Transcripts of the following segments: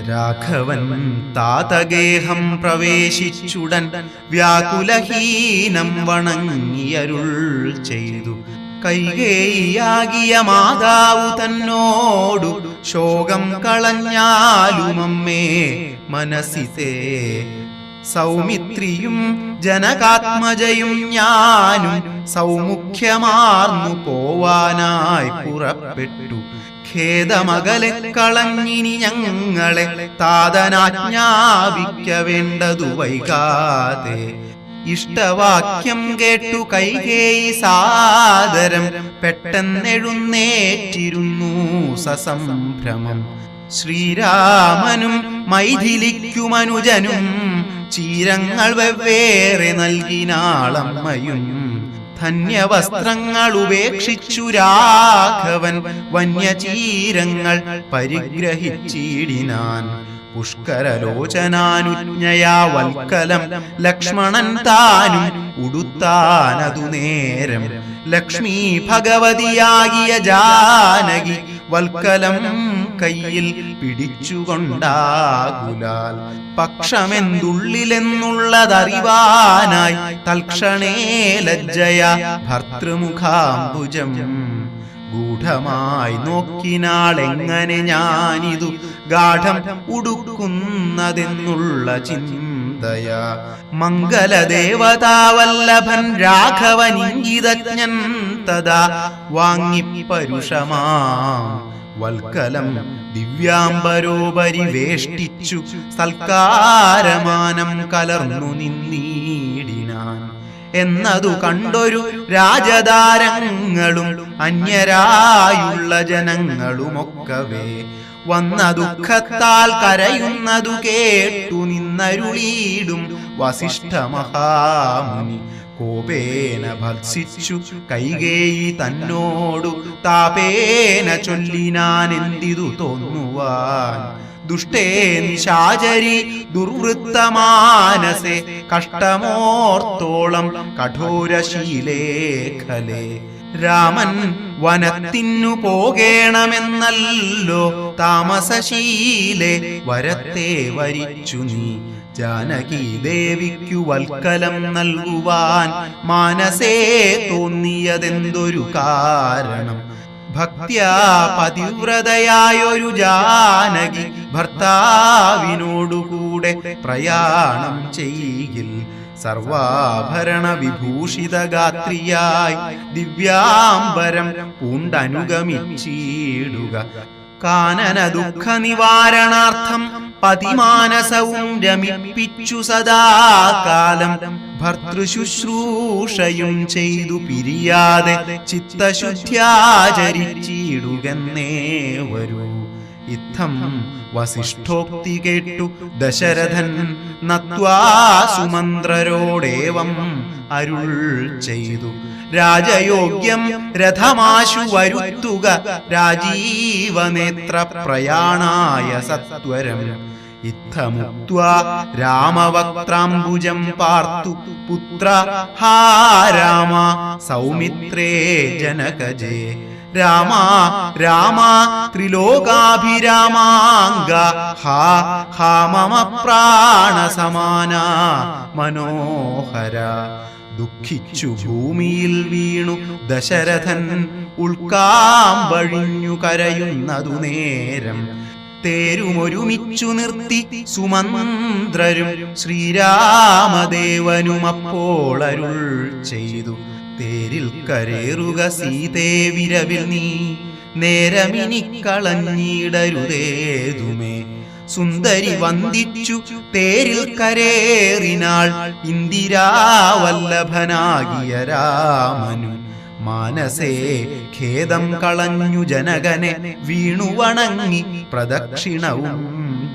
രാഘവൻ താതഗേഹം പ്രവേശിച്ചുടൻ വ്യാകുലഹീനം വണങ്ങിയരുൾ ചെയ്തു. കൈകേയിയാകിയ മാതാവു തന്നോടു ശോകം കളഞ്ഞാലുമമ്മേ മനസ്സിതേ, സൗമിത്രിയും ജനകാത്മജയും ഞാനും സൗമുഖ്യമാർന്നു പോവാനായി പുറപ്പെട്ടു. ഖേദമകലെ കളഞ്ഞിനി ഞങ്ങളെ താതനാജ്ഞാപിക്ക വേണ്ടതു വൈകാതെ. ഇഷ്ടവാക്യം കേട്ടു കൈകേയി സാദരം പെട്ടെന്നെഴുന്നേറ്റിരുന്നു സസംഭ്രമം. ശ്രീരാമനും മൈഥിലിക്കുമനുജനും ചീരങ്ങൾ വെവ്വേറെ നൽകിനാളമ്മയും. ധന്യവസ്ത്രങ്ങൾ ഉപേക്ഷിച്ചു രാഘവൻ വന്യചീരങ്ങൾ പരിഗ്രഹിച്ചിടിനാൻ. പുഷ്കരലോചനാനുജ്ഞയാ വൽക്കലം ലക്ഷ്മണൻ താനും ഉടുത്താനതു നേരം. ലക്ഷ്മി ഭഗവതിയാകിയ ജാനകി വൽക്കലം കയ്യിൽ പിടിച്ചുകൊണ്ടാകുലാൽ. പക്ഷമെന്തുള്ളിലെന്നുള്ളതറിവാനായി തൽക്ഷണേ ലജ്ജയ ഭർതൃമുഖാംബുജം ഗൂഢമായി നോക്കിനാളെങ്ങനെ ഞാനിതു ഗാഠം ഉടുക്കുന്നതെന്നുള്ള ചിന്തയാ. മംഗലദേവതാവല്ലഭൻ രാഘവനിംഗിതജ്ഞൻ തഥാ വാങ്ങിപ്പരുഷമാം വൽക്കലം ദിവ്യാംബരോപരിവേഷ്ടിച്ചു സൽക്കാരമാനം കലർന്നു നിന്നീടിനാൻ. എന്നതു കണ്ടൊരു രാജതാരങ്ങളും അന്യരായുള്ള ജനങ്ങളുമൊക്കവേ വന്ന ദുഃഖത്താൽ കരയുന്നതു കേട്ടു നിന്നരുളീടും വസിഷ്ഠ മഹാമുനി. കോപേന ഭത്സിച്ചു കൈകേയി തന്നോടു താപേന ചൊല്ലിനാനെന്തിതു തോന്നുവാൻ. ദുഷ്ടേ നിശാചരി ദുർവൃത്തമാനസേ, കഷ്ടമോർത്തോളം കഠോരശീലേഖലേ. രാമൻ വനത്തിനു പോകേണമെന്നല്ലോ താമസശീലേ, വരത്തെ വരിച്ചു നീ ജാനകി ദേവിക്കു വൽക്കലം നൽകുവാൻ മാനസേ തോന്നിയതെന്തൊരു കാരണം. ഭക്ത്യാ പതിവ്രതയായൊരു ജാനകി ഭർത്താവിനോടുകൂടെ പ്രയാണം ചെയ്യിൽ സർവാഭരണ വിഭൂഷിത ഗാത്രിയായി ദിവ്യാംബരം പൂണ്ടനുഗമിച്ചിടുക. കാനന ദുഃഖ നിവാരണാർത്ഥം പതിമാനസവും രമിപ്പിച്ചു സദാകാലം ഭർതൃശുശ്രൂഷയും ചെയ്തു പിരിയാതെ ചിത്തശുദ്ധ്യാചരിച്ചിടുകന്നേ വരൂ. ഇത്തം വസിഷ്ഠോക്തി കേട്ടു ദശരഥൻ നത്വാ സുമന്ത്രരോടേവം അരുൾ ചെയ്തു. രാജയോഗ്യം രഥമാശു വരുത്തുക രാജീവനേത്ര പ്രയാണായ സത്വരം. ഇത്തമുക്ത്വാ രാമവക്ത്രാംബുജം പാർത്തു പുത്ര ഹാ രാമ സൗമിത്രേ ജനകജേ. രാമ രാമ ത്രിലോകാഭിരാമാംഗ ഹാ ഹാ മമ പ്രാണസമാന മനോഹര. ദുഃഖിച്ചു ഭൂമിയിൽ വീണു ദശരഥൻ ഉൾക്കാമ്പഴിഞ്ഞു കരയുന്നതു നേരം. തേരുമൊരുമിച്ചു നിർത്തി സുമന്ത്രരും ശ്രീരാമദേവനുമപ്പോൾ അരുൾ ചെയ്തു. തേരിൽ കരേറുക സീതേ വിരവിൽ നീ, നേരമിനി കളഞ്ഞിടരുതേതുമേ. സുന്ദരി വന്ദിച്ചു തേരിൽ കരേറിനാൾ ഇന്ദിരാവല്ലഭനാകിയ രാമനു. മാനസേ ഖേദം കളഞ്ഞു ജനകനെ വീണു വണങ്ങി പ്രദക്ഷിണവും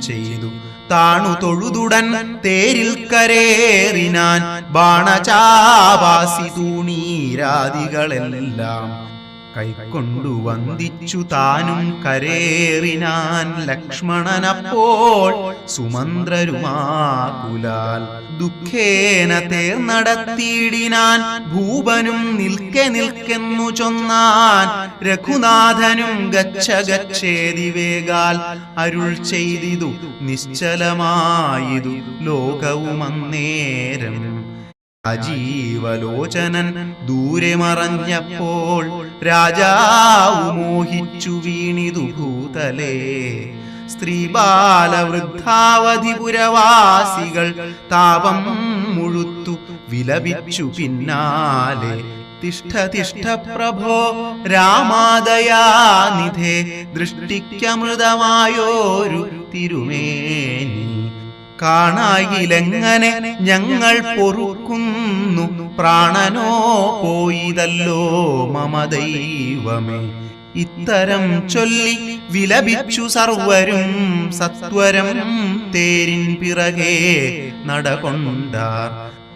ചെയ്തു. താണു തൊഴുതുടൻ തേരിൽ കരേറിനാൻ ബാണചാപാസി തൂണീരാദികളെല്ലാം. കൈക്കൊണ്ടു വന്ദിച്ചു താനും കരേറിനാൻ ലക്ഷ്മണനപ്പോൾ സുമന്ത്രരുമാകുലാൽ ദുഃഖേന തേർ നടത്തിയിടിനാൻ ഭൂപനും നിൽക്കെ നിൽക്കെന്നു ചൊന്നാൻ രഘുനാഥനും ഗച്ഛ ഗച്ഛേതി വേഗാൽ അരുൾ ചെയ്തിതു നിശ്ചലമായിതു ലോകവുമന്നേരം അജീവലോചനൻ ദൂരെ മറഞ്ഞപ്പോൾ രാജാവു മോഹിച്ചു വീണിതു ഭൂതലേ സ്ത്രീബാലവൃദ്ധാവധിപുരവാസികൾ താപം മുഴുത്തു വിലപിച്ചു പിന്നാലെ തിഷ്ഠ തിഷ്ഠ പ്രഭോ രാമാദയാനിധേ ദൃഷ്ടിക്കമൃതമായോരു തിരുമേനി കാണായിലെങ്ങനെ ഞങ്ങൾ പൊറുക്കുന്നു പ്രാണനോ പോയിതല്ലോ മമ ദൈവമേ ഇത്തരം ചൊല്ലി വിലപിച്ചു സർവരും സത്വരം തേരിൻ പിറകെ നടകൊണ്ടാർ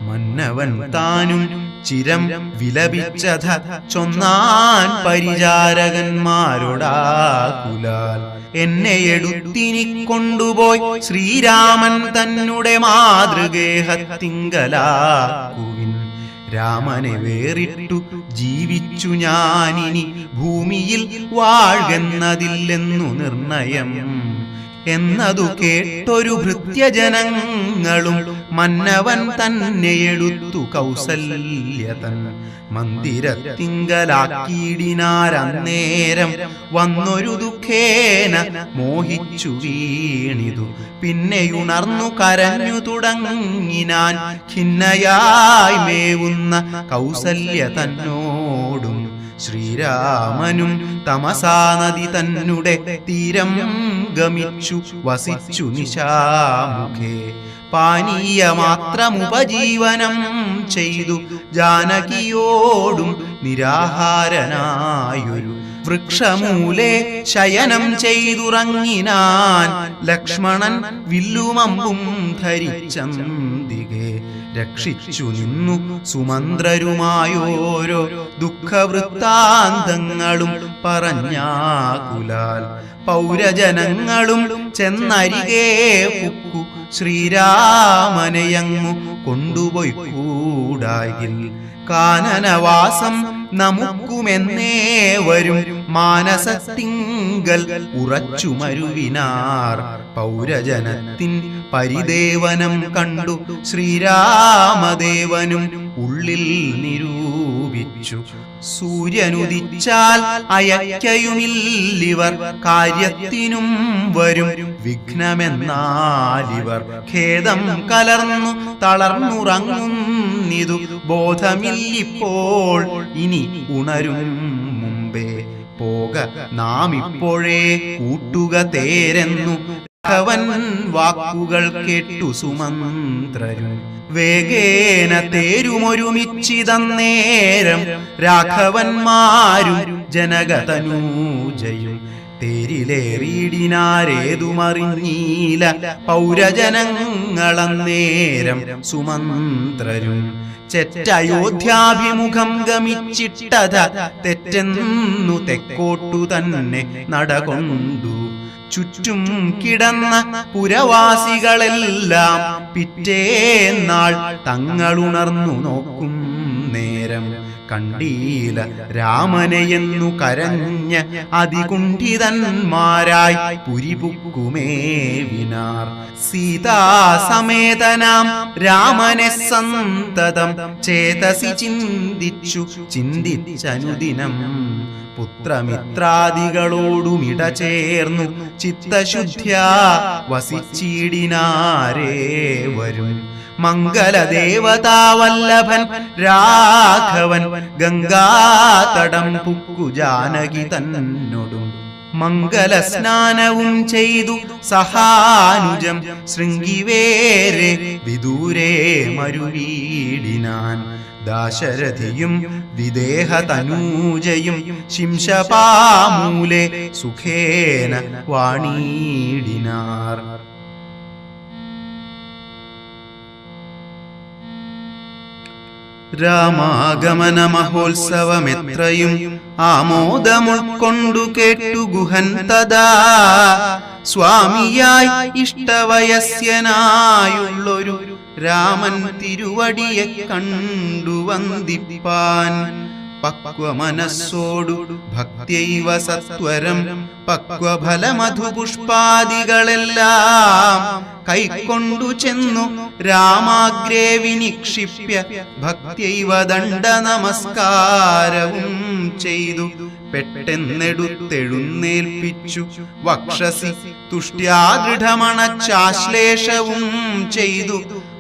മന്നവൻ താനും ചിരം വിലപിച്ചത ചൊന്നാൻ പരിചാരകന്മാരോടാകുലാൽ എന്നെ എടുത്തിനി കൊണ്ടുപോയി ശ്രീരാമൻ തന്നെ മാതൃഗേഹത്തിങ്കലാക്കുവിൻ രാമനെ വേറിട്ടു ജീവിച്ചു ഞാനിനി ഭൂമിയിൽ വാഴ്കെന്നതില്ലെന്നു നിർണയം എന്നതു കേട്ടൊരു ഭൃത്യജനങ്ങളും മന്നവൻ തന്നെ എടുത്തു കൗസല്യതൻ മന്ദിരത്തിങ്കലാക്കിയിടിനാരന്നേരം വന്നൊരു ദുഃഖേന മോഹിച്ചു വീണിതു പിന്നെയുണർന്നു കരഞ്ഞു തുടങ്ങിനാൻ ഖിന്നയായി മേവുന്ന കൗസല്യ തന്നോടും ശ്രീരാമനും തമസാ നദി തന്നെ തീരം ഗമിച്ചു വസിച്ചു നിശാമുഖേ പാനീയമാത്രമുപജീവനം ചെയ്തു ജാനകിയോടും നിരാഹാരനായൊരു വൃക്ഷമൂലെ ശയനം ചെയ്തുറങ്ങിനാൻ ലക്ഷ്മണൻ വില്ലുമമ്പും ധരിച്ചന്തികെ രക്ഷിച്ചു നിന്നു സുമന്ത്രരുമായോരോ ദുഃഖവൃത്താന്തങ്ങളും പറഞ്ഞാകുലാൽ പൗരജനങ്ങളും ചെന്നരികെ പുക്കു ശ്രീരാമനെയങ്ങു കൊണ്ടുപോയി കൂടായിൽ കാനനവാസം നമുക്കുമെന്നേ വരും മാനസത്തിങ്കൽ ഉറച്ചു മരുവിനാർ പൗരജനത്തിൻ പരിദേവനം കണ്ടു ശ്രീരാമദേവനും ഉള്ളിൽ നിരൂപിച്ചു സൂര്യനുദിച്ചാൽ അയക്കയുമില്ലിവർ കാര്യത്തിനും വരും വിഘ്നമെന്നാലിവർ ഖേദം കലർന്നു തളർന്നുറങ്ങുന്നിതു ബോധമില്ലിപ്പോൾ ഇനി ഉണരും മുമ്പേ പോക നാം ഇപ്പോഴേ കൂട്ടുക തേരെന്നു രാഘവൻ വാക്കുകൾ കേട്ടു സുമന്ത്രരും വേഗേന തേരുമൊരുമിച്ചിതന്നേരം രാഘവന്മാരും ജനകതനൂജയും തേരിലേറിയിടിനാരേതുമറിഞ്ഞീല പൗരജനങ്ങളന്നേരം സുമന്ത്രരും ചെറ്റയോധ്യാഭിമുഖം ഗമിച്ചിട്ടത തെറ്റെന്നു തെക്കോട്ടു തന്നെ നടകൊണ്ടു ചുറ്റും കിടന്ന പുരവാസികളെല്ലാം പിറ്റേന്നാൾ തങ്ങളുണർന്നു നോക്കും നേരം കണ്ടീല രാമനെയെന്നു കരഞ്ഞ അതികുണ്ഠിതന്മാരായി പുരിപുക്കുമേവിനാർ സീതാസമേതനാം രാമനെ സന്തതം ചേതസി ചിന്തിച്ചനുദിനം പുത്രമിത്രാദികളോടുമിട ചേർന്നു ചിത്തശുദ്ധ്യാ വസിച്ചിടിനാരേ വരും മംഗലദേവതാവല്ലഭൻ രാഘവൻ ഗംഗാതടം പുക്കു ജാനകി തന്നോടും മംഗലസ്നാനവും ചെയ്തു സഹാനുജം ശൃംഗിവേരെ വിദൂരേ മരുവീടിനാൻ ദാശരഥിയും വിദേഹതനൂജയും ശിംശപാമൂലെ സുഖേന വാണീടിനാർ. രാമാഗമന മഹോത്സവമെത്രയും ആമോദമുൾക്കൊണ്ടു കേട്ടു ഗുഹൻ തഥാ സ്വാമിയായി ഇഷ്ടവയസ്യനായുള്ളൊരു രാമൻ തിരുവടിയെ കണ്ടു വന്ദിപ്പാൻ. പക്വമനസ്സോടു ഭക്ത്യൈവ സത്വരം പക്വഫലമധുപുഷ്പാദികളെല്ലാം കൈക്കൊണ്ടു ചെന്നു രാമാഗ്രേ വിനിക്ഷിപ്യ ഭക്ത്യൈവ ദണ്ഡ നമസ്കാരവും ചെയ്തു. പെട്ടെന്നെടുത്തെഴുന്നേൽപ്പിച്ചു വക്ഷസി തുഷ്ട്യാദൃഢമണച്ചാശ്ലേഷവും ചെയ്തു.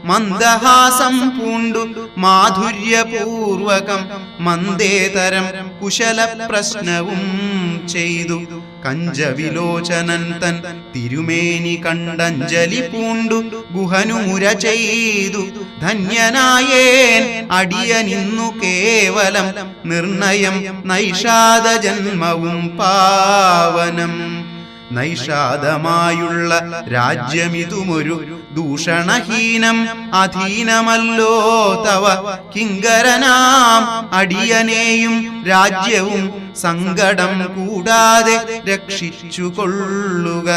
മന്ദഹാസം പൂണ്ടു മാധുര്യപൂർവകം മന്ദേതരം കുശല പ്രശ്നവും ചെയ്തു. കഞ്ചവിലോചനൻ തൻ തിരുമേനി കണ്ടഞ്ജലി പൂണ്ടു ഗുഹനുമുര ചെയ്തു. ധന്യനായേൻ അടിയനിന്നു കേവലം നിർണയം നൈഷാദ ജന്മവും പാവനം. നൈഷാദമായുള്ള രാജ്യമിതുമൊരു ദൂഷണഹീനം അധീനമല്ലോ തവ. കിങ്കരനാം അടിയനെയും രാജ്യവും സങ്കടം കൂടാതെ രക്ഷിച്ചു കൊള്ളുക.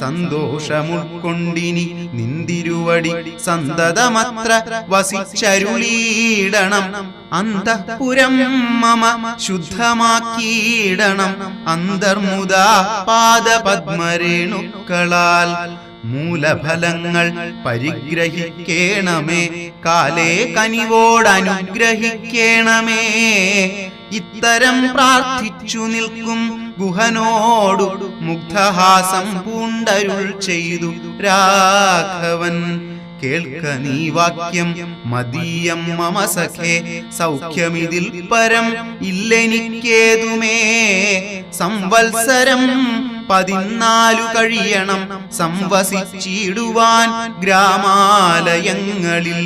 സന്തോഷമുൾക്കൊണ്ടിനി നിന്തിരുവടി സന്തതമത്ര വസിച്ചരുളീടണം. അന്തഃപുരം മമ ശുദ്ധമാക്കിയിടണം. അന്തർമുദാ പാദപദ്മരേണുക്കളാൽ മൂലഫലങ്ങൾ പരിഗ്രഹിക്കേണമേ. കാലേ കനിവോടനുഗ്രഹിക്കേണമേ. ഇത്തരം പ്രാർത്ഥിച്ചു നിൽക്കും ഗുഹനോടു മുഗ്ധഹാസം പൂണ്ടരുൾ ചെയ്തു രാഘവൻ. കേൾക്ക നീ വാക്യം മദീയം മമ സഖേ. സൗഖ്യമിതിൽ പരം ഇല്ലെനിക്കേതുമേ. സംവത്സരം 14 കഴിയണം സംവസിച്ചിടുവാൻ ഗ്രാമാലയങ്ങളിൽ.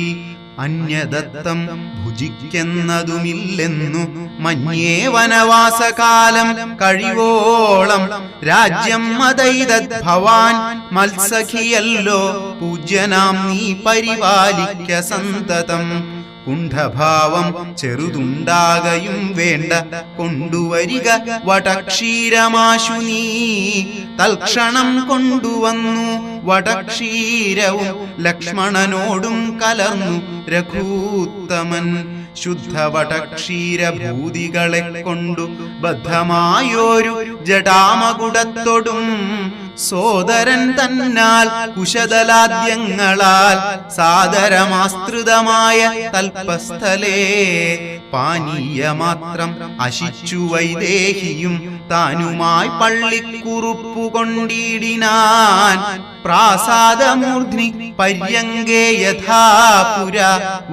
അന്യദത്തം ഭുജിക്കുന്നതുമില്ലെന്നു മന്യേ വനവാസകാലം കഴിവോളം. രാജ്യം മതൈതത് ഭവാൻ മത്സഖിയല്ലോ. പൂജ്യനാം നീ പരിപാലിക്ക സന്തതം. കുണ്ഠഭാവം ചെറുതുണ്ടാകയും വേണ്ട. കൊണ്ടുവരിക വടക്ഷീരമാശു നീ. തൽക്ഷണം കൊണ്ടുവന്നു വടക്ഷീരവും ലക്ഷ്മണനോടും കലർന്നു രഘൂത്തമൻ. ശുദ്ധ വടക്ഷീരഭൂതികളെ കൊണ്ടു ബദ്ധമായോരു ജടാമകുടത്തൊടും സോദരൻ തന്നാൽ കുശദലാദ്യങ്ങളാൽ സാദരമാസ്തൃതമായ തൽപസ്ഥലേ. പാനീയമാത്രം അശിച്ചു വൈദേഹിയും താനുമായി പള്ളിക്കുറുപ്പു കൊണ്ടിടിനാൻ. പ്രാസാദമൂർധ്നി പര്യങ്കേ യഥാപുര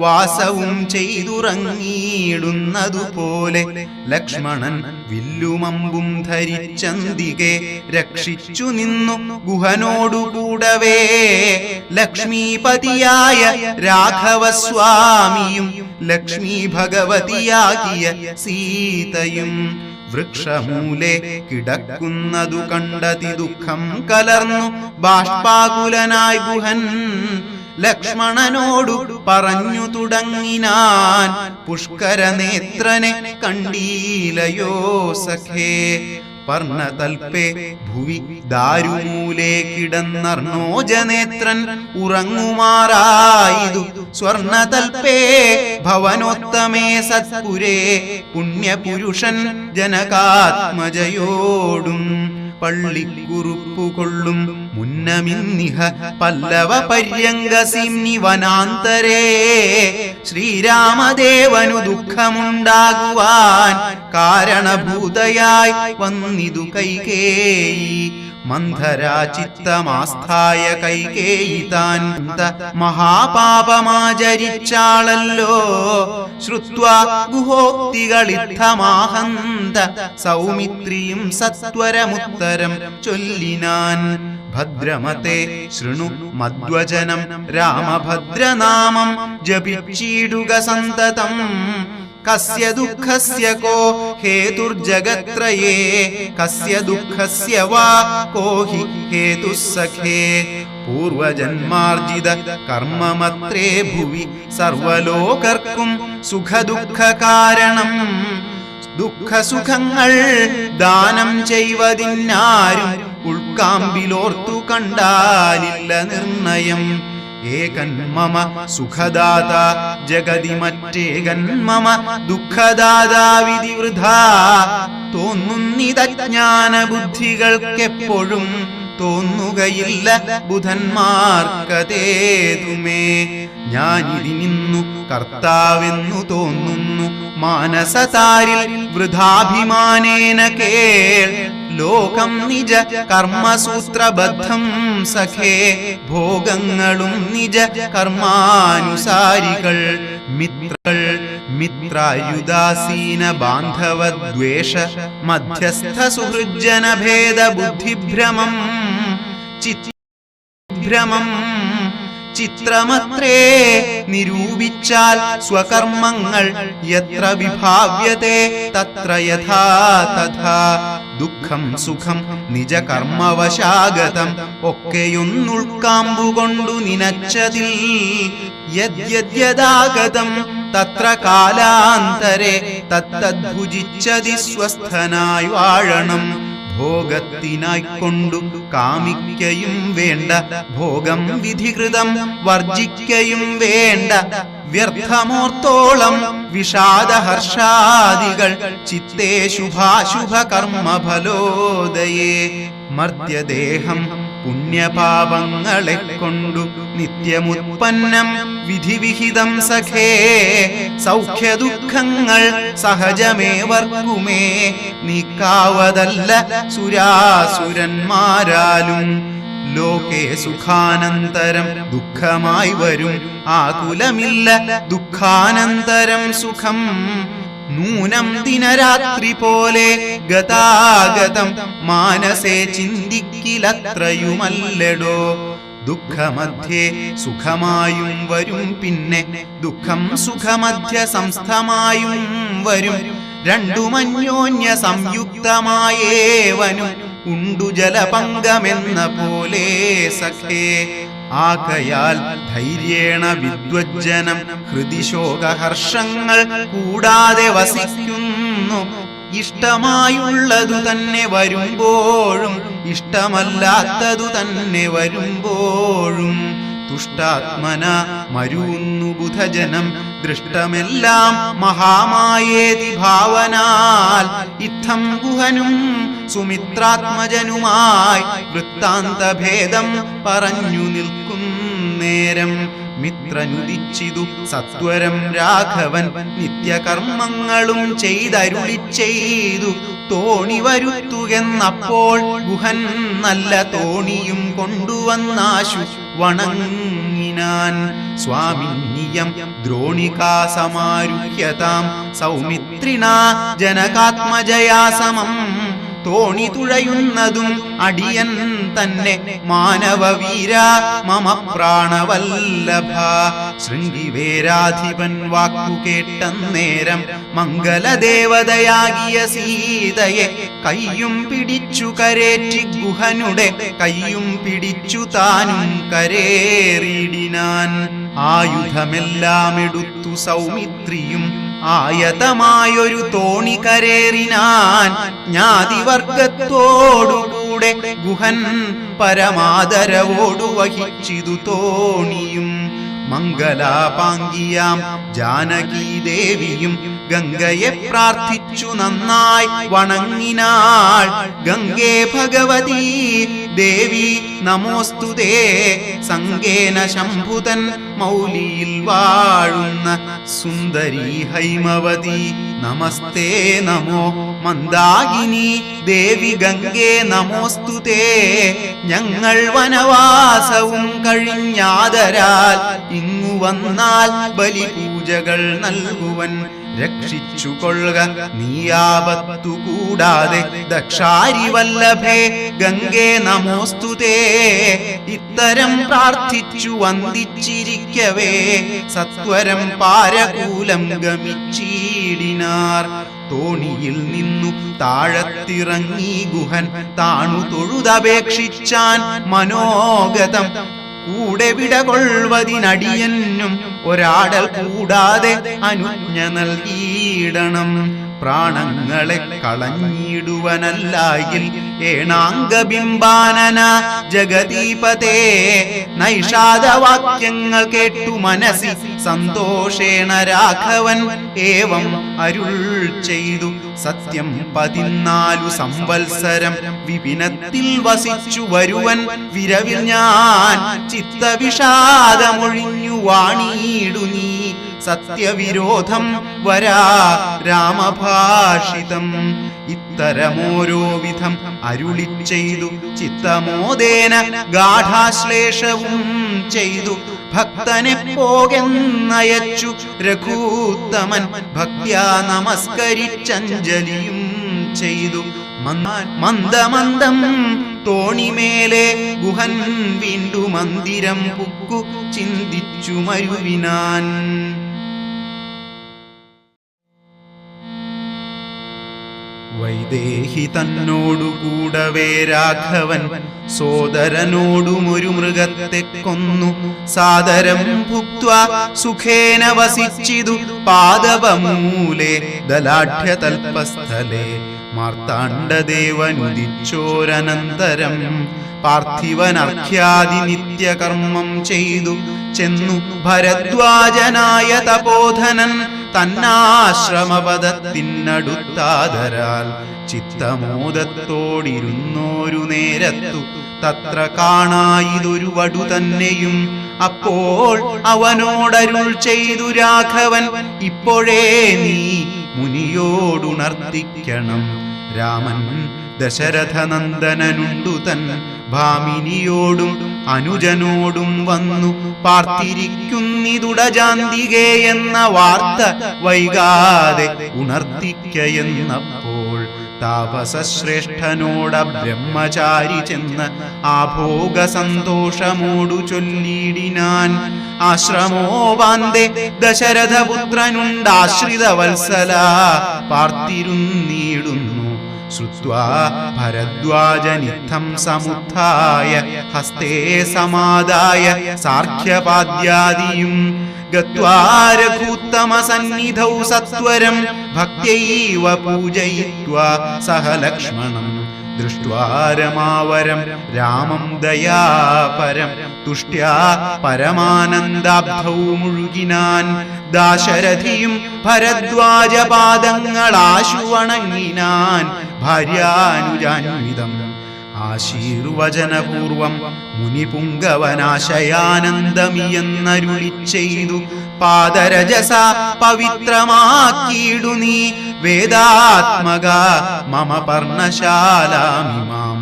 വാസവും ചെയ്തുറങ്ങിയിടുന്നതുപോലെ. ലക്ഷ്മണൻ വില്ലുമമ്പും ധരിച്ചന്തികെ രക്ഷിച്ചു നിന്നു ഗുഹനോടുകൂടവേ. ലക്ഷ്മീപതിയായ രാഘവസ്വാമിയും ലക്ഷ്മീ ഭഗവതിയാകിയ സീതയും വൃക്ഷമൂലെ കിടക്കുന്നതു കണ്ടതി ദുഃഖം കലർന്നു ബാഷ്പാകുലനായി ഗുഹൻ. ലക്ഷ്മണനോടു പറഞ്ഞു തുടങ്ങിനാൻ. പുഷ്കരനേത്രനെ കണ്ടീലയോ സഖേ. പർണതൽപേ ഭുവി ദാരുമൂലേ കിടന്നർണോജനേത്രൻ ഉറങ്ങുമാറായിതു. സ്വർണതൽപേ ഭവനോത്തമേ സത്പുരേ പുണ്യപുരുഷൻ ജനകാത്മജയോടും. പള്ളിക്കുറുപ്പുകൊള്ളും മുന്നമിന്നിഹ പല്ലവ പര്യങ്കസിംനി വനാന്തരേ. ശ്രീരാമദേവനു ദുഃഖമുണ്ടാകുവാൻ കാരണഭൂതയായി വന്നിതു കൈകേയി. മന്ധരാചിത്തമാസ്ഥായ കൈകേയി താൻ മഹാപാപമാചരിച്ചാളല്ലോ. ശ്രുത്വാ ഗുഹോക്തികളിത്തമാഹന്ത സൗമിത്രിയും സത്വരമുത്തരം ചൊല്ലിനാൻ. ഭദ്രമത്തെ ശൃണു മദ്വചനം രാമഭദ്രനാമം ജപിച്ചിടുക സന്തതം. കസ്യ ദുഃഖസ്യ കോ ഹേതുർജഗത്രയേ. കസ്യ ദുഃഖസ്യ വാ കോ ഹി ഹേതുഃ സഖേ. പൂർവജന്മാർജിത കർമ്മമത്രേ ഭുവി സർവലോകർക്കും സുഖദുഃഖ കാരണം. ദുഃഖസുഖങ്ങൾ ദാനം ചെയ്വതിനാരും ഉൾക്കാമ്പിലോർത്തു കണ്ടാലില്ല നിർണയം. ഏകൻ മമ സുഖദാത ജഗതി മറ്റേകൻ മമ ദുഃഖദാതാ വിധി വൃഥാ. തോന്നുന്നിതജ്ഞാന ബുദ്ധികൾക്കെപ്പോഴും തോന്നുകയില്ല ബുധന്മാർക്കതേതുമേ. ഞാനിതിനിന്നു കർത്താവെന്നു തോന്നുന്നു മാനസതാരിൽ വൃഥാഭിമാനേന കേൾ. ലോകം നിജ കർമ്മസൂത്രബദ്ധം സഖേ ഭോഗങ്ങളും നിജ കർമാനുസാരികൾ. മിത്രായുദാസീന ബാന്ധവദ്വേഷ മധ്യസ്ഥ സുഹൃജ്ജന ഭേദ ബുദ്ധിഭ്രമം ചിത്രമത്രേ നിരൂപിച്ചാൽ സ്വകർമ്മങ്ങൾ യത്ര വിഭാവ്യത്തെ തത്ര യഥാ തഥാ. ദുഃഖം സുഖം നിജ കർമ്മവശാഗതം ഒക്കെയൊന്നുൾക്കാമ്പുകൊണ്ടു നിനച്ചതിൽ യദ്യദ്യദാഗതം തത്ര കാലാന്തരെ തത്തദ്ഭുജിച്ചതി സ്വസ്ഥനായി വാഴണം. ഭോഗത്തിനായിക്കൊണ്ടു കാമിക്കയും വേണ്ട, ഭോഗം വിധികൃതം വർജിക്കയും വേണ്ട. വ്യർത്ഥമോർത്തോളം വിഷാദഹർഷാദികൾ ചിത്തേ ശുഭാശുഭ കർമ്മഫലോദയേ. മർത്യദേഹം പുണ്യപാപങ്ങളെ കൊണ്ടു നിത്യമുത്പന്നം വിധിവിഹിതം സഖേ. സൗഖ്യദുഃഖങ്ങൾ സഹജമേവർക്കുമേ നീക്കാവതല്ല സുരാസുരന്മാരാലും. ലോകേ സുഖാനന്തരം ദുഃഖമായി വരും, ആകുലമില്ല ദുഃഖാനന്തരം സുഖം. നൂനം ദിനരാത്രി പോലെ ഗതാഗതം മാനസേ ചിന്തിക്കിലത്രയുമല്ലടോ. ദുഃഖമധ്യേ സുഖമായും വരും, പിന്നെ ദുഃഖം സുഖമധ്യ സംസ്ഥമായും വരും. രണ്ടുമന്യോന്യ സംയുക്തമായേവനും ഉണ്ടു ജലപങ്കമെന്ന പോലെ സഖേ. ആകയാൽ ധൈര്യേണ വിദ്വജ്ജനം ഹൃദിശോകഹർഷങ്ങൾ കൂടാതെ വസിക്കുന്നു. ഇഷ്ടമായുള്ളതു തന്നെ വരുമ്പോഴും ഇഷ്ടമല്ലാത്തതു തന്നെ വരുമ്പോഴും തുഷ്ടാത്മന മരുന്നു ബുധജനം. ദൃഷ്ടമെല്ലാം മഹാമായേതി ഭാവനാൽ ഇത്തം ഗുഹനും സുമിത്രാത്മജനുമായി വൃത്താന്തഭേദം പറഞ്ഞു നിൽക്കുന്നേരം. മിത്രനുദിച്ചിതു സത്വരം രാഘവൻ നിത്യകർമ്മങ്ങളും ചെയ്തരുളി ചെയ്തു. തോണി വരുത്തുകെന്നപ്പോൾ ഗുഹൻ നല്ല തോണിയും കൊണ്ടുവന്നാശു വണങ്ങിനാൻ. സ്വാമിനിയം ദ്രോണികാസമാരുഹ്യതാം സൗമിത്രിണാ ജനകാത്മജയാ സമം. തോണി തുഴയുന്നതും അടിയൻ തന്നെ മാനവവീര മമ പ്രാണവല്ലഭ. ശൃംഗിവേരാധിപൻ വാക്കു കേട്ടന്നേരം മംഗലദേവതയാകിയ സീതയെ കയ്യും പിടിച്ചു കരേറ്റി ഗുഹനുടെ കയ്യും പിടിച്ചു താനും കരേറിയിടിനാൻ. ആയുധമെല്ലാം എടുത്തു സൗമിത്രിയും ആയതമായൊരു തോണി കരേറിനാൻ. ജ്ഞാതിവർഗത്തോടുകൂടെ ഗുഹൻ പരമാദരവോടു വഹിച്ചിതു തോണിയും. മംഗലാപാങ്കിയാം ജാനകീദേവിയും ഗംഗയെ പ്രാർത്ഥിച്ചു നന്നായി വണങ്ങിനാൾ. ഗംഗേ ഭഗവതി ദേവി നമോസ്തുതേ. സംഗേന ശംഭുതൻ മൗലിയിൽ വാഴുന്ന സുന്ദരി ഹൈമവതി നമസ്തേ നമോ. മന്ദാകിനി ദേവി ഗംഗേ നമോസ്തുതേ. ഞങ്ങൾ വനവാസവും കഴിഞ്ഞാദരാൽ ഇങ്ങു വന്നാൽ ബലിപൂജകൾ നൽകുവൻ. രക്ഷിച്ചുകൊള്ളുക നീയാപത്തു കൂടാതെ ദക്ഷാരി വല്ലഭേ ഗംഗേ നമോസ്തുതേ. ഇത്തരം പ്രാർത്ഥിച്ചു വന്ദിച്ചിരിക്കവേ സത്വരം പാരകൂലം ഗമിച്ചീടിനാർ. തോണിയിൽ നിന്നു താഴത്തിറങ്ങി ഗുഹൻ താണു തൊഴുതപേക്ഷിച്ചാൻ മനോഗതം. കൂടെ വിടകൊള്ളുവതിനടിയനും ഒരാടൽ കൂടാതെ അനുജ്ഞ നൽകിയിടണം. പ്രാണങ്ങളെ കളഞ്ഞിടുവനല്ലായിൽ ഏണാംഗബിംബാനന ജഗദീപതേ. നൈഷാദവാക്യങ്ങൾ കേട്ടു മനസ്സി സന്തോഷേണ രാഘവൻ ഏവം അരുൾ ചെയ്തു. സത്യം 14 സംവത്സരം വിപിനത്തിൽ വസിച്ചു വരുവൻ വിരവിൽ ഞാൻ ചിത്തവിഷാദമൊഴിഞ്ഞു വാണിയിടു നീ. സത്യവിരോധം വരാ രാമഭാഷിതം. ഇത്തരമോരോ വിധം അരുളി ചെയ്തു ചിത്തമോദേന ഗാഠാശ്ലേഷവും ചെയ്തു. ഭക്തനെ പോകെന്നയച്ചു രഘൂത്തമൻ ഭക്ത്യാ നമസ്കരിച്ചഞ്ജലിയും ചെയ്തു. മന്ദമന്ദം തോണിമേലെ ഗുഹൻ വീണ്ടു മന്ദിരം പുക്കു ചിന്തിച്ചു മരുവിനാൻ. വൈദേഹി തന്നോടുകൂടവേ രാഘവൻ സോദരനോടും ഒരു മൃഗത്തെ കൊന്നു. സാദരം ഭുക്ത്വാ സുഖേന വസിച്ചിതു പാദവമൂലേ ദലാഢ്യതൽപസ്ഥലേ. മാർത്താണ്ഡദേവനുദിച്ചോരനന്തരം പാർത്ഥിവനർഘ്യാദി നിത്യകർമ്മം ചെയ്തു ചെന്നു ഭരദ്വാജനായ തപോധനൻ തന്നാശ്രമപദത്തിനടുത്താദരാൽ. ചിത്തമോദത്തോടിരുന്നോരു നേരത്തു തത്ര കാണായിതൊരു വടു തന്നെയും. അപ്പോൾ അവനോടരുൾ ചെയ്തു രാഘവൻ, ഇപ്പോഴേ നീ മുനിയോടുണർത്തിക്കണം. രാമൻ ദശരഥനന്ദനനുണ്ടു തൻ ഭാമിനിയോടും അനുജനോടും വന്നു പാർത്തിരിക്കുന്നിതുടജാന്തികേ എന്ന വാർത്ത വൈകാതെ ഉണർത്തിക്കയെന്നപ്പോൾ താപസശ്രേഷ്ഠനോട ബ്രഹ്മചാരി ചെന്ന് ആഭോഗ സന്തോഷമോടു ചൊല്ലിടിനാൻ. ആശ്രമോപാന്തേ ദശരഥപുത്രനുണ്ടാശ്രിത വത്സല പാർത്തിരുന്നിടുന്നു. ശ്രുത്വാ ഭരദ്വാജനിത്തം സമുത്ഥായ ഹസ്തേ സമാദായ സാർഘ്യപാദ്യാദിയും ഗത്വാ രഘൂത്തമസന്നിധൗ സത്വരം ഭക്ത്യൈവ പൂജയിത്വാ സഹ ലക്ഷ്മണം. ദൃഷ്ട്വാ രമാവരം രാമം ദയാപരം തുഷ്ട്യാ പരമാനന്ദാബ്ധൗ മുഴുകിനാൻ. ദാശരഥിയും ഭരദ്വാജപാദങ്ങളാശു വണങ്ങിനാൻ ഭാര്യാനുജാന്വിതം. ആശീർവചനപൂർവം മുനിപുങ്കവനാശയാനന്ദമിയെന്നരുളി ചെയ്തു. പാദരജസ പവിത്രമാക്കിയിടു നീ വേദാത്മക മമ പർണശാലാമിമാം.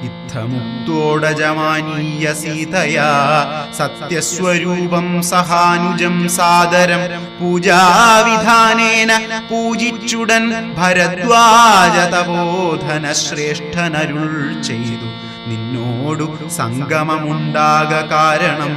ഇത്തമുക്തോടജമാനീയ സീതയാ സത്യസ്വരൂപം സഹാനുജം സാദരം പൂജാവിധാനേന പൂജിച്ചുടൻ ഭരദ്വാജ തപോധന ശ്രേഷ്ഠനരുൾ ചെയ്തു. നിന്നോടു സംഗമമുണ്ടാക കാരണം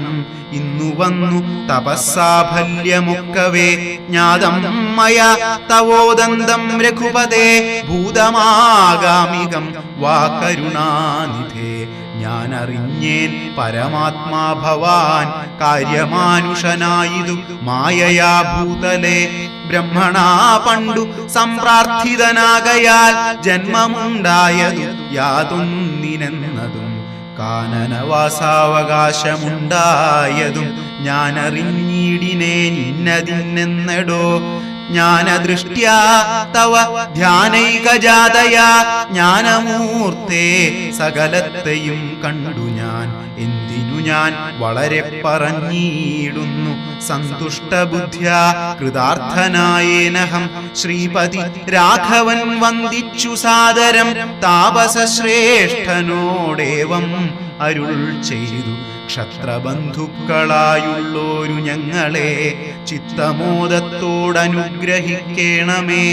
ഇന്നു വന്നു തപസ്സാഫല്യമൊക്കവേ ജ്ഞാതം മയാ തവോദന്തം രഘുപതേ ഭൂതമാഗാമികം വാ കരുണാനിധേ. ഞാനറിഞ്ഞേൻ പരമാത്മാ ഭവാൻ കാര്യമാനുഷനായിതു മായയാ ഭൂതലേ. ബ്രഹ്മണാ പണ്ടു സംപ്രാർത്ഥിതനാകയാൽ ജന്മമുണ്ടായതു യാതൊന്നിനെന്നതും കാനനവാസാവകാശമുണ്ടായതും ഞാനറിഞ്ഞിടിനേ നിന്നതിന്നെന്നടോ. ജ്ഞാനദൃഷ്ട്യാ തവ ധ്യാനൈകജാതയാ ജ്ഞാനമൂർത്തേ സകലത്തെയും കണ്ടു ഞാൻ. എന്തിനു ഞാൻ വളരെ പറഞ്ഞിടുന്നു സന്തുഷ്ടബുദ്ധ്യാ കൃതാർത്ഥനായേനഹം. ശ്രീപതി രാഘവൻ വന്ദിച്ചു സാദരം താപസശ്രേഷ്ഠനോടേവം അരുൾ ചെയ്തു. ക്ഷത്രബന്ധുക്കളായുള്ളോരു ഞങ്ങളെ ചിത്തമോദത്തോടനുഗ്രഹിക്കേണമേ.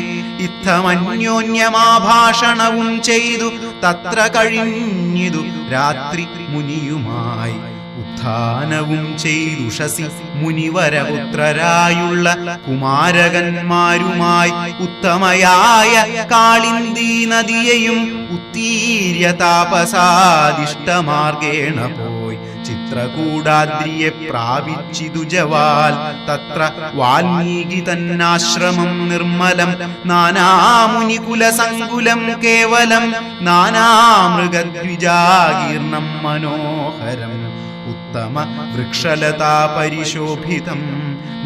ഇത്തമന്യോന്യമാഭാഷണവും ചെയ്തു തത്ര കഴിഞ്ഞിതു രാത്രി മുനിയുമായി. ഉത്ഥാനവും ചെയ്തുഷസി മുനിവരപുത്രരായുള്ള കുമാരകന്മാരുമായി ഉത്തമയായ കാളിന്ദീ നദിയെയും ഉത്തീര്യ താപസാദിഷ്ടമാർഗേണ പോയി ചിത്രകൂടാദ്രിയെ പ്രാപിച്ചിതു ജവാൽ തത്ര വാൽമീകി തന്നാശ്രമം നിർമ്മലം നാനാമുനികുലസങ്കുലം കേവലം നാനാമൃഗദ്വിജാകീർണം മനോഹരം ഉത്തമ വൃക്ഷലതാ പരിശോഭിതം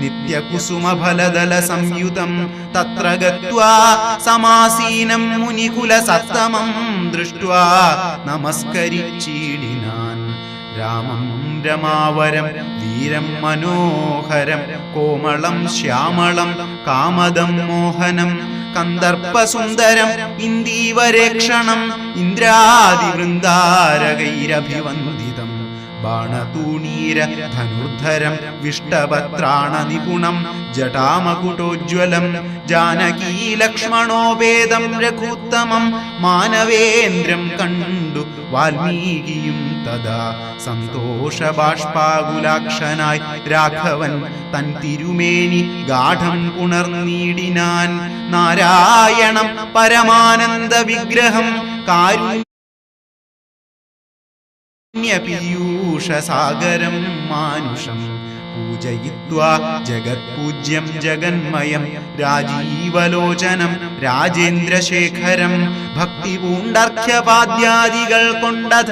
നിത്യകുസുമഫലദല സംയുതം തത്ര ഗത്വാ സമാസീനം മുനികുലസത്തമം ദൃഷ്ട്വാ നമസ്കരിച്ചീടിനാൻ രാമം രമാവരം വീരം മനോഹരം കോമളം ശ്യാമളം കാമദം മോഹനം കന്ദർപ്പസുന്ദരം ഇന്ദീവരേക്ഷണം ഇന്ദ്രാദിവൃന്ദാരകൈരഭിവന്ദിതം ബാണതൂണീര ധനുർധരം വിഷ്ടപത്രാണ നിപുണം ജടാമകുടോജ്വലം ജാനകീ ലക്ഷ്മണോപേതം രഘുത്തമം മാനവേന്ദ്രം കണ്ടു വാൽമീകിയും തഥാ സന്തോഷബാഷ്പാകുലാക്ഷനായി രാഘവൻ തൻ തിരുമേനി ഗാഠം പുണർനീടിനാൻ നാരായണം പരമാനന്ദ വിഗ്രഹം പീയൂഷസാഗരം മാനുഷം പൂജയിത്വാ ജഗത്പൂജ്യം ജഗന്മയം രാജീവലോചനം രാജേന്ദ്രശേഖരം ഭക്തിപൂണ്ടർഘ്യപാദ്യാദികൾ കൊണ്ടധ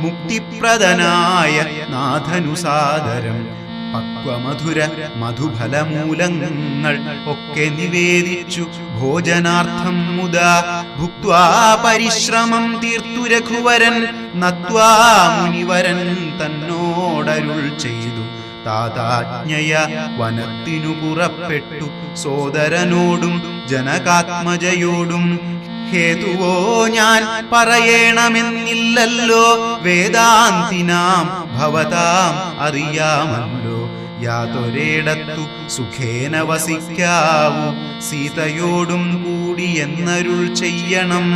മുക്തിപ്രദനായ നാഥനുസാദരം പക്വമധുര മധുഫലമൂലങ്ങൾ ഒക്കെ നിവേദിച്ചു ഭോജനാർത്ഥം മുദാ ഭുക്വാ പരിശ്രമം തീർത്തു രഘുവരൻ നത്വാ മുനിവരൻ തന്നോടരുൾ ചെയ്തു താതാജ്ഞയ വനത്തിനു പുറപ്പെട്ടു സോദരനോടും ജനകാത്മജയോടും ഹേതുവോ ഞാൻ പറയണമെന്നില്ലല്ലോ വേദാന്തിനാം ഭവതാം അറിയാമല്ലോ യാതൊരിടത്തു സുഖേന വസിക്കാവൂ സീതയോടും കൂടി എന്നരുൾ ചെയ്യണം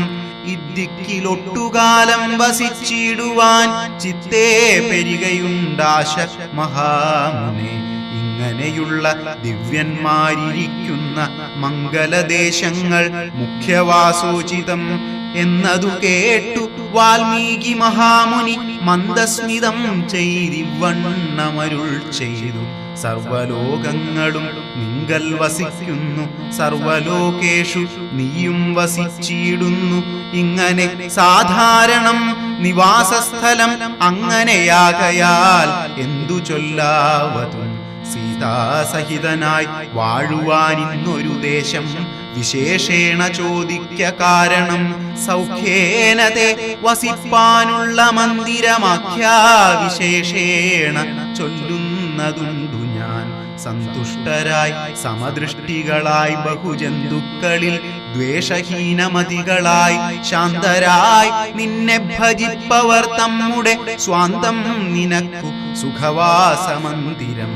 ഇദ്ദിക്കിലൊട്ടുകാലം വസിച്ചിടുവാൻ ചിത്തേ പെരുകയുണ്ടാശ മഹാമുനെ ഇങ്ങനെയുള്ള ദിവ്യന്മാരിരിക്കുന്ന മംഗലദേശങ്ങൾ മുഖ്യവാസോചിതം എന്നതു കേട്ടു വാൽമീകി മഹാമുനി മന്ദസ്മിതം ചെയ്തിവണ്ണമരുൾ ചെയ്തു സർവലോകങ്ങളും നിങ്കൽ വസിക്കുന്നു സർവലോകേഷു നീയും വസിച്ചിടുന്നു ഇങ്ങനെ സാധാരണം നിവാസസ്ഥലം അങ്ങനെയാകയാൽ എന്തു ചൊല്ലാവതും സീതാസഹിതനായി വാഴുവാനിന്നൊരു ദേശം വിശേഷേണ ചോദിക്ക കാരണം സൗഖ്യേന തേ വസിപ്പാനുള്ള മന്ദിരമാഖ്യാവിശേഷേണ ചൊല്ലുന്നതുണ്ടു ഞാൻ സന്തുഷ്ടരായി സമദൃഷ്ടികളായി ബഹുജന്തുക്കളിൽ ദ്വേഷഹീനമതികളായി ശാന്തരായി നിന്നെ ഭജിപ്പവർ തമ്മുടെ സ്വാന്തം നിനക്കു സുഖവാസമന്ദിരം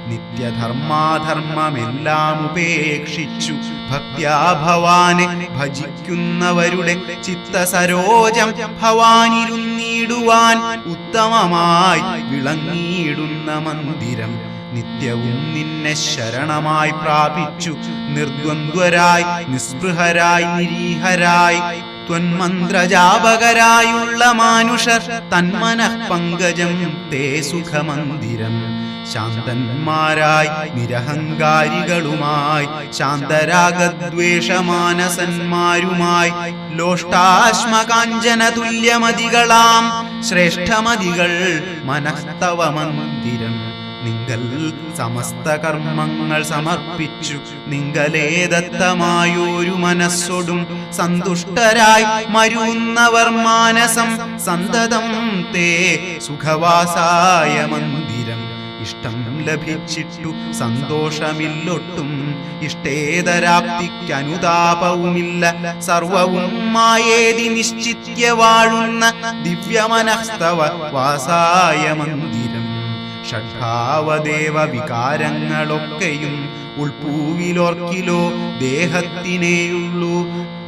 നിത്യധർമാധർമ്മമെല്ലാം ഉപേക്ഷിച്ചു ഭക്ത്യാ ഭവാനെ ഭജിക്കുന്നവരുടെ ചിത്തസരോജം ഭവാനിരുന്നിടുവാൻ ഉത്തമമായി വിളങ്ങിയിടുന്ന മന്ദിരം നിത്യവും നിന്നെ ശരണമായി പ്രാപിച്ചു നിർദ്വന്ദ്വരായി നിസ്പൃഹരായി നിരീഹരായി ത്വന്മന്ത്രജാപകരായുള്ള മാനുഷർ തന്മനഃ പങ്കജം തേ സുഖമന്ദിരം ശാന്തന്മാരായി നിരഹങ്കാരികളുമായി ശാന്തരാഗദ്വേഷമാനസന്മാരുമായി ലോഷ്ടാശ്മകാഞ്ചന തുല്യമതികളാം ശ്രേഷ്ഠമതികൾ മനസ്തവ മന്ദിരം നിങ്കൽ സമസ്ത കർമ്മങ്ങൾ സമർപ്പിച്ചു നിങ്കലേ ദത്തമായൊരു മനസ്സൊടും സന്തുഷ്ടരായി മരുന്നവർ മാനസം സന്തതം തേ സുഖവാസായ മന്ദിരം ഇഷ്ടം ലഭിച്ചിട്ടു സന്തോഷമില്ലൊട്ടും ഇഷ്ടേതരാപ്തിക്കനുതാപവുമില്ല സർവവും മായേതി നിശ്ചിത്യ വാഴുന്ന ദിവ്യമനസ്തവ വാസായ മന്ദിരം ഷഡ്ഭാവദേവ വികാരങ്ങളൊക്കെയും ഉൾപ്പൂവിലോർക്കിലോ ദേഹത്തിനേയുള്ളൂ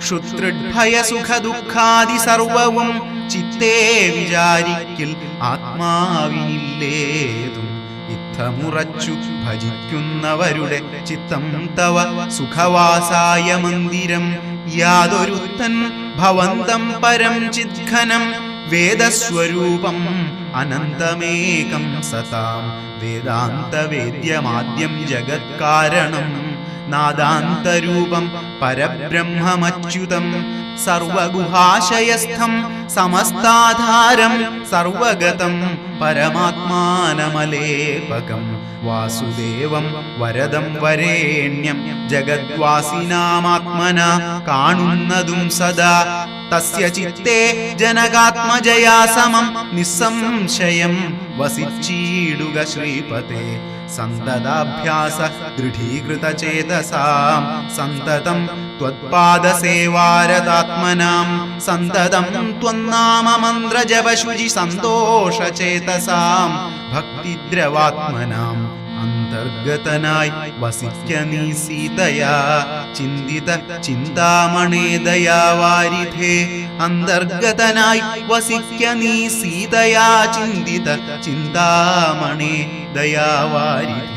ക്ഷുതൃഭയ സുഖ ദുഃഖാദി സർവവും ചിത്തേ വിചാരിക്കിൽ ആത്മാവിനില്ലേതും ഇത്തമുറച്ചു ഭജിക്കുന്നവരുടെ ചിത്തം തവ സുഖവാസായ മന്ദിരം യാതൊരുത്തൻ ഭവന്തം പരം ചിദ്ഘനം വേദസ്വരൂപം അനന്തമേകം സതാം വേദാന്തവേദ്യമാദ്യം ജഗത്കാരണം നാദാന്തരൂപം പരബ്രഹ്മമച്യുതം സർവഗുഹാശയസ്ഥം സമസ്താധാരം സർവഗതം പരമാത്മാനമലേപകം വാസുദേവം വരദം വരേണ്യം ജഗദ്വാസിനാമാത്മന കാണുന്നതും സദാ തസ്യ ചിത്തേ ജനകാത്മജയാ സമം നിസ്സംശയം വസിച്ചീടുക ശ്രീപതേ സന്തതാഭ്യാസ ദൃഢീകൃതചേതസാം സന്തതം ത്വത്പാദസേവാരതാത്മനാം സന്തതം ത്വന്നാമമന്ത്രജപശുചി സന്തോഷചേതസാം ഭക്തിദ്രവാത്മനാം അന്തർഗതനായി വസിക്ക നീ സീതയാ ചിന്തിത ചിന്താമണേ ദയാവാരിധേ അന്തർഗതനായി വസിക്ക നീ സീതയാ ചിന്തിത ചിന്താമണേ ദയാവാരിധേ